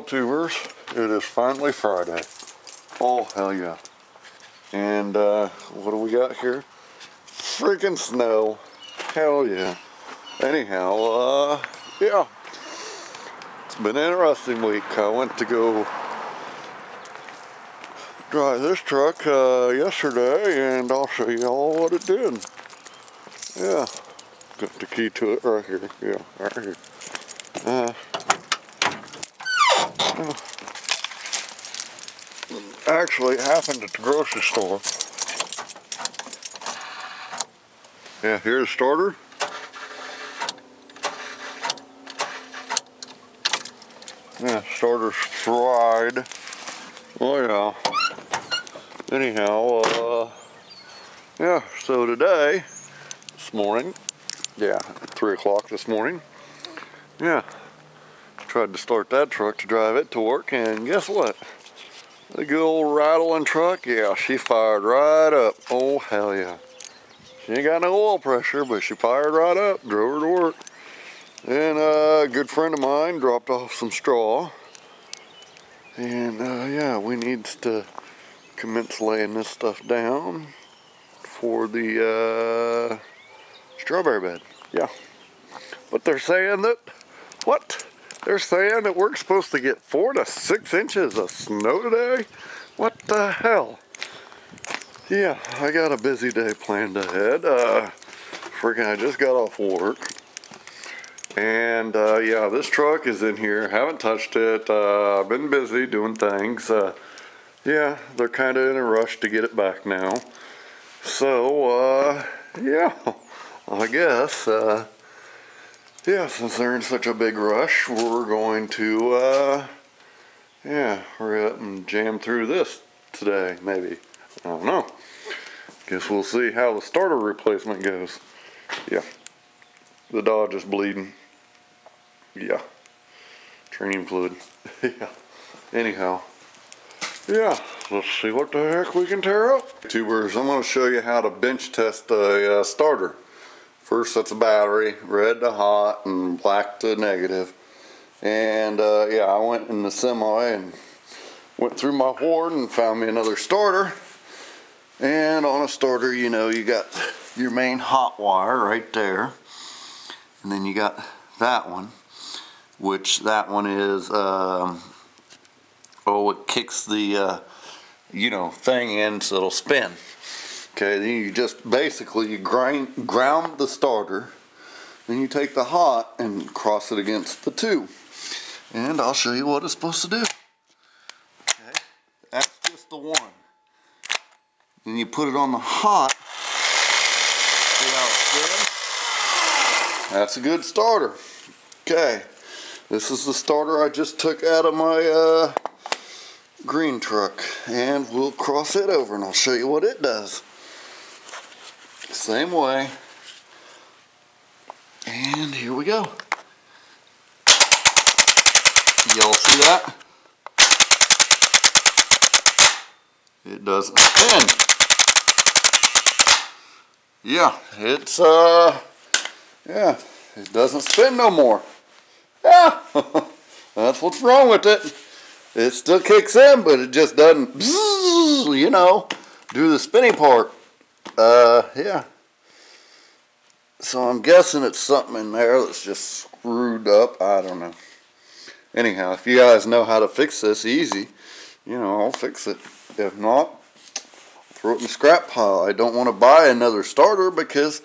tubers, it is finally Friday. Oh, hell yeah. And what do we got here? Freaking snow. Hell yeah. Anyhow, yeah. It's been an interesting week. I went to go drive this truck yesterday, and I'll show you all what it did. Yeah. Got the key to it right here. Yeah, right here. Actually, it happened at the grocery store. Yeah, here's the starter. Yeah, starter's fried. Oh yeah. Anyhow, yeah, so today, this morning, yeah, at 3 o'clock this morning, yeah, tried to start that truck to drive it to work, and guess what? The good old rattling truck, yeah, she fired right up. Oh, hell yeah. She ain't got no oil pressure, but she fired right up, drove her to work. And a good friend of mine dropped off some straw. And yeah, we need to commence laying this stuff down for the strawberry bed. Yeah. But they're saying that, what? They're saying that we're supposed to get 4 to 6 inches of snow today? What the hell? Yeah, I got a busy day planned ahead. Freaking, I just got off work. And yeah, this truck is in here. Haven't touched it. I've been busy doing things. Yeah, they're kind of in a rush to get it back now. So, yeah, I guess, yeah, since they're in such a big rush, we're going to, yeah, hurry up and jam through this today, maybe. I don't know. Guess we'll see how the starter replacement goes. Yeah. The Dodge is bleeding. Yeah. Training fluid. Yeah. Anyhow. Yeah. Let's see what the heck we can tear up. Tubers, I'm going to show you how to bench test a starter. First, that's a battery. Red to hot and black to negative. And yeah, I went in the semi and went through my hoard and found me another starter. And on a starter, you know, you got your main hot wire right there. And then you got that one, which that one is, oh, it kicks the, you know, thing in so it'll spin. Okay, then you just basically, you ground the starter. Then you take the hot and cross it against the two. And I'll show you what it's supposed to do. Okay, that's just the one. Then you put it on the hot. See how it spins? That's a good starter. Okay, this is the starter I just took out of my green truck. And we'll cross it over and I'll show you what it does. Same way. And here we go. Y'all see that? It doesn't spin. Yeah, it's, yeah, it doesn't spin no more. Yeah, that's what's wrong with it. It still kicks in, but it just doesn't, you know, do the spinning part. Yeah. So I'm guessing it's something in there that's just screwed up. I don't know. Anyhow, if you guys know how to fix this easy, you know, I'll fix it. If not, throw it in the scrap pile. I don't want to buy another starter because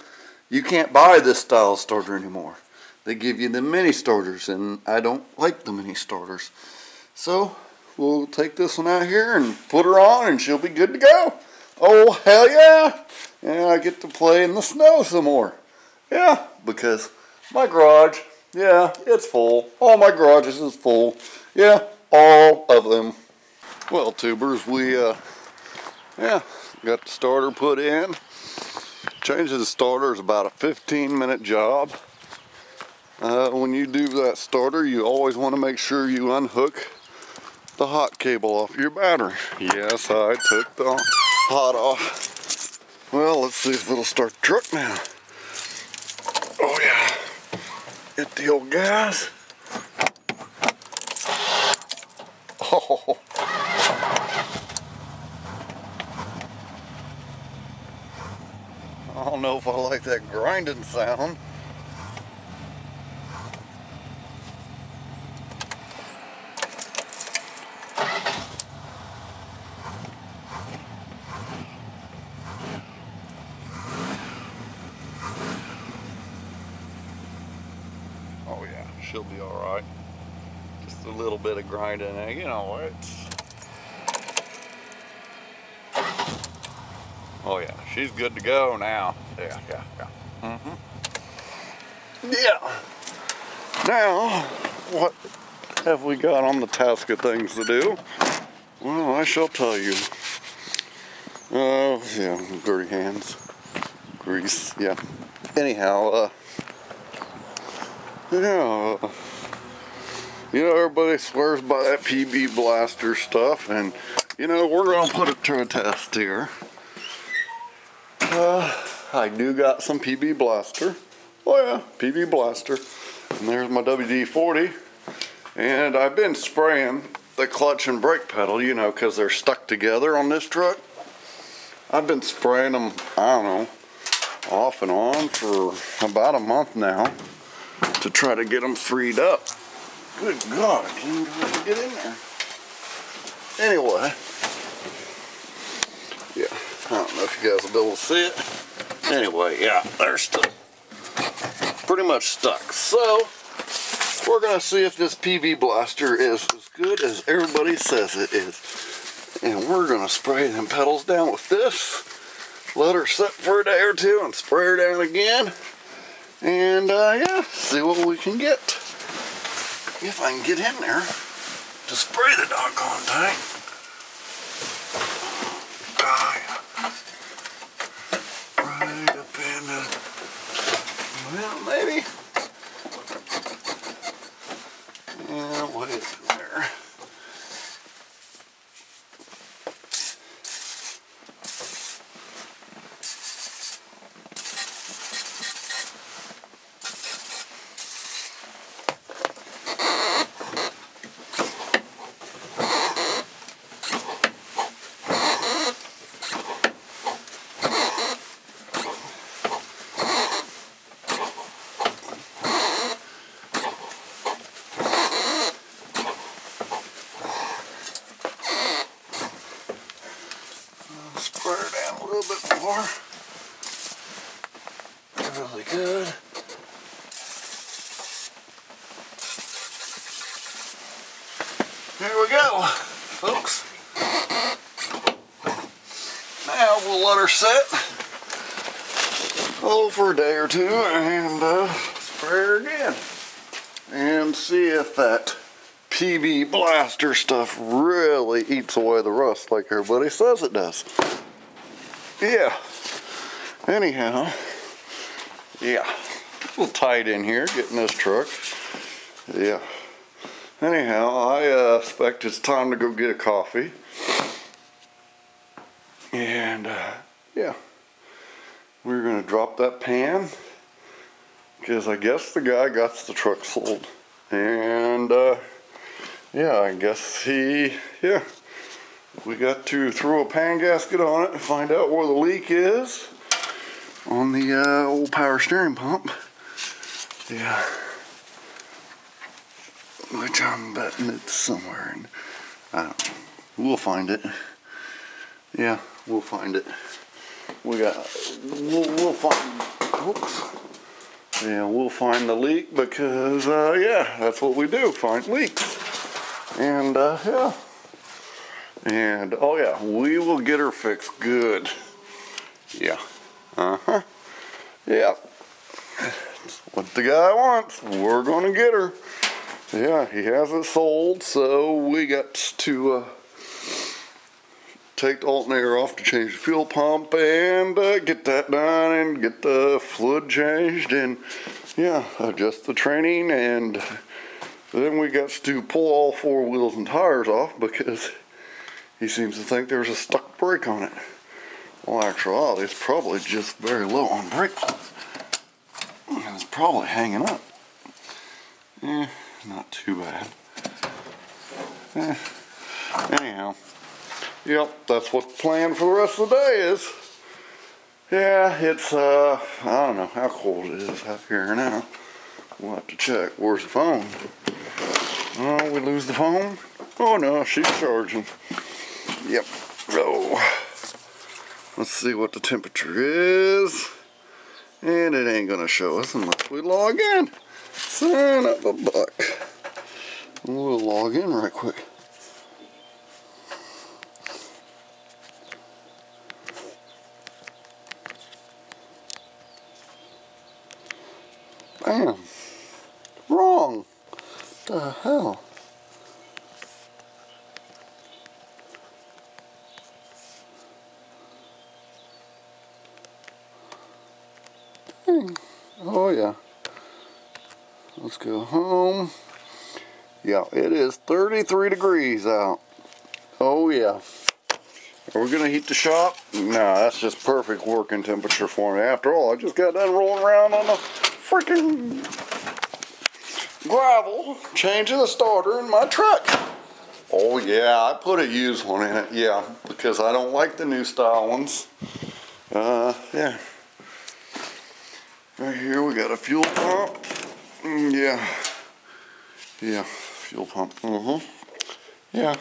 you can't buy this style starter anymore. They give you the mini starters, and I don't like the mini starters. So we'll take this one out here and put her on, and she'll be good to go. Oh, hell yeah. And I get to play in the snow some more. Yeah, because my garage, yeah, it's full. All my garages is full. Yeah, all of them. Well, tubers, we, yeah, got the starter put in. Changing the starter is about a 15-minute job. When you do that starter, you always want to make sure you unhook the hot cable off your battery. Yes, I took the hot off. Well, let's see if it'll start the truck now. Oh yeah, hit the old gas. Oh. I don't know if I like that grinding sound. Oh yeah, she'll be all right. Just a little bit of grinding, you know, it's... Oh yeah, she's good to go now. Yeah. Yeah. Now, what have we got on the task of things to do? Well, I shall tell you. Yeah, dirty hands. Grease, yeah. Anyhow, yeah, you know, everybody swears by that PB Blaster stuff, and, you know, we're going to put it to a test here. I do got some PB Blaster. Oh yeah, PB Blaster. And there's my WD-40. And I've been spraying the clutch and brake pedal, you know, because they're stuck together on this truck. I've been spraying them, I don't know, off and on for about a month now to try to get them freed up. Good God, I can't even get in there. Anyway, yeah, I don't know if you guys will be able to see it. Anyway, yeah, they're still pretty much stuck. So, we're going to see if this PB Blaster is as good as everybody says it is. And we're going to spray them pedals down with this. Let her sit for a day or two and spray her down again. And, yeah, see what we can get. If I can get in there to spray the doggone tank. Right up in the... Well, maybe. Yeah, way up in there. Spray her down a little bit more. Really good. There we go, folks. Now we'll let her sit for a day or two and spray her again. And see if that PB Blaster stuff really eats away the rust like everybody says it does. Yeah. Anyhow, yeah. A little tight in here getting this truck. Yeah. Anyhow, I expect it's time to go get a coffee. And, yeah. We're going to drop that pan. Because I guess the guy got the truck sold. And, yeah, I guess we got to throw a pan gasket on it and find out where the leak is on the old power steering pump. Yeah. Which I'm betting it's somewhere in, I don't know. We'll find it. Yeah, we'll find it. We'll find, oops. Yeah, we'll find the leak because, yeah, that's what we do, find leaks. And, yeah. And, oh yeah, we will get her fixed good. Yeah. Uh-huh. Yeah. That's what the guy wants. We're gonna get her. Yeah, he has it sold, so we got to, take the alternator off to change the fuel pump and get that done and get the fluid changed and yeah, adjust the training, and then we got to pull all four wheels and tires off because he seems to think there's a stuck brake on it. Well, actually, it's probably just very low on brake fluid. And it's probably hanging up. Not too bad. Anyhow, yep, that's what the plan for the rest of the day is. Yeah, it's, I don't know how cold it is out here now. We'll have to check. Where's the phone? Oh, we lose the phone? Oh no, she's charging. Yep. Oh. Let's see what the temperature is. And it ain't gonna show us unless we log in. Son of a buck. We'll log in right quick. Bam. Wrong. What the hell? Dang. Oh yeah. Let's go home. Yeah, it is 33 degrees out. Oh yeah. Are we gonna heat the shop? No, that's just perfect working temperature for me. After all, I just got done rolling around on the freaking gravel, changing the starter in my truck. Oh yeah, I put a used one in it, yeah, because I don't like the new style ones. Yeah. Right here we got a fuel pump. Yeah. Yeah, fuel pump. Yeah.